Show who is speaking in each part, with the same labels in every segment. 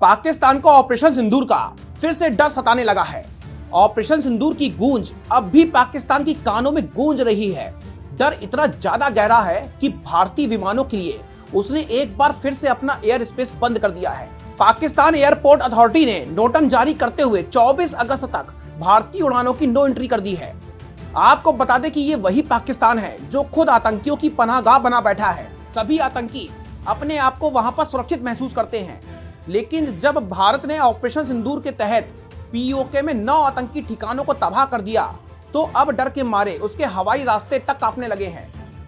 Speaker 1: पाकिस्तान को ऑपरेशन सिंदूर का फिर से डर सताने लगा है। ऑपरेशन सिंदूर की गूंज अब भी पाकिस्तान की कानों में गूंज रही है। डर इतना ज्यादा गहरा है कि भारतीय विमानों के लिए उसने एक बार फिर से अपना एयर स्पेस बंद कर दिया है। पाकिस्तान एयरपोर्ट अथॉरिटी ने नोटम जारी करते हुए 24 अगस्त तक भारतीय उड़ानों की नो एंट्री कर दी है। आपको बता दें कि ये वही पाकिस्तान है जो खुद आतंकियों की पनाहगाह बना बैठा है। सभी आतंकी अपने आप को वहां पर सुरक्षित महसूस करते हैं, लेकिन जब भारत ने ऑपरेशन सिंदूर के तहत पीओके में 9 आतंकी ठिकानों को तबाह कर दिया, तो अब डर के मारे उसके हवाई रास्ते तक कांपने लगे हैं।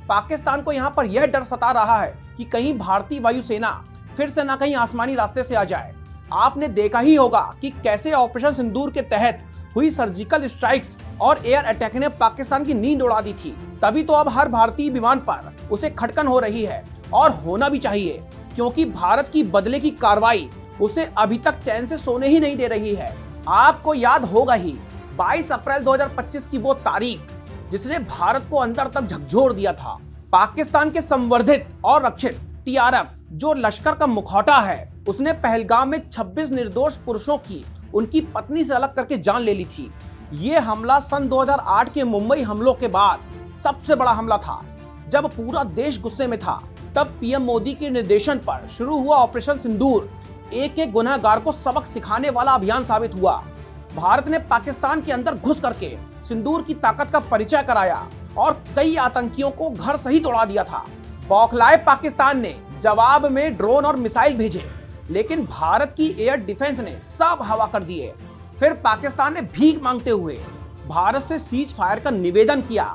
Speaker 1: पाकिस्तान को यहाँ पर यह डर सता रहा है कि कहीं भारतीय वायुसेना फिर से ना कहीं आसमानी रास्ते से आ जाए। आपने देखा ही होगा कि कैसे ऑपरेशन सिंदूर के तहत हुई सर्जिकल स्ट्राइक्स और एयर अटैक ने पाकिस्तान की नींद उड़ा दी थी। तभी तो अब हर भारतीय विमान पर उसे खटकन हो रही है, और होना भी चाहिए, क्योंकि भारत की बदले की कार्रवाई उसे अभी तक चैन से सोने ही नहीं दे रही है। आपको याद होगा ही 22 अप्रैल 2025 की वो तारीख जिसने भारत को अंदर तक झकझोर दिया था। पाकिस्तान के संवर्धित और रक्षित टीआरएफ जो लश्कर का मुखौटा है, उसने पहलगाम में 26 निर्दोष पुरुषों की उनकी पत्नी से अलग करके जान ले ली थी। ये हमला सन 2008 के मुंबई हमलों के बाद सबसे बड़ा हमला था। जब पूरा देश गुस्से में था, तब पीएम मोदी के निर्देशन पर शुरू हुआ ऑपरेशन सिंदूर एक एक गुनहगार को सबक सिखाने वाला अभियान साबित हुआ। भारत ने पाकिस्तान के अंदर घुस करके सिंदूर की ताकत का परिचय कराया और कई आतंकियों को घर सहित उड़ा दिया था। बौखलाए पाकिस्तान ने जवाब में ड्रोन और मिसाइल भेजे, लेकिन भारत की एयर डिफेंस ने सब हवा कर दिए। फिर पाकिस्तान ने भीख मांगते हुए भारत से सीज फायर का निवेदन किया,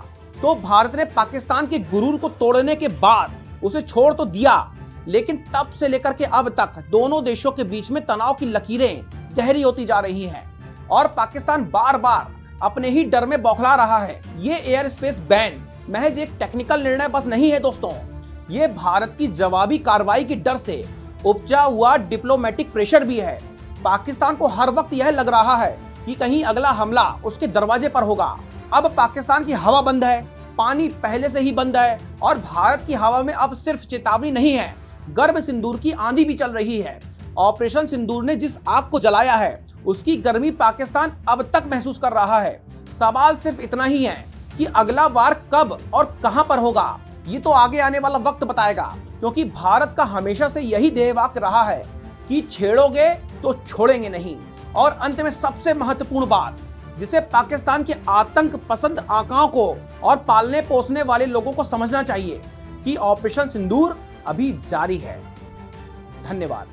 Speaker 1: तो भारत ने पाकिस्तान के गुरूर को तोड़ने के बाद उसे छोड़ तो दिया, लेकिन तब से लेकर के अब तक दोनों देशों के बीच में तनाव की लकीरें गहरी होती जा रही हैं और पाकिस्तान बार बार अपने ही डर में बौखला रहा है। ये एयर स्पेस बैन महज एक टेक्निकल निर्णय बस नहीं है दोस्तों, ये भारत की जवाबी कार्रवाई के डर से उपजा हुआ डिप्लोमेटिक प्रेशर भी है। पाकिस्तान को हर वक्त यह लग रहा है कि कहीं अगला हमला उसके दरवाजे पर होगा। अब पाकिस्तान की हवा बंद है, पानी पहले से ही बंद है, और भारत की हवा में अब सिर्फ चेतावनी नहीं है, गर्म सिंदूर की आंधी भी चल रही है। ऑपरेशन सिंदूर ने जिस आग को जलाया है, उसकी गर्मी पाकिस्तान अब तक महसूस कर रहा है। सवाल सिर्फ इतना ही है कि अगला वार कब और कहां पर होगा, ये तो आगे आने वाला वक्त बताएगा, क्योंकि भारत का हमेशा से यही ध्येयवाक्य रहा है कि छेड़ोगे तो छोड़ेंगे नहीं। और अंत में सबसे महत्वपूर्ण बात, जिसे पाकिस्तान के आतंक पसंद आकाओं को और पालने पोसने वाले लोगों को समझना चाहिए, कि ऑपरेशन सिंदूर अभी जारी है। धन्यवाद।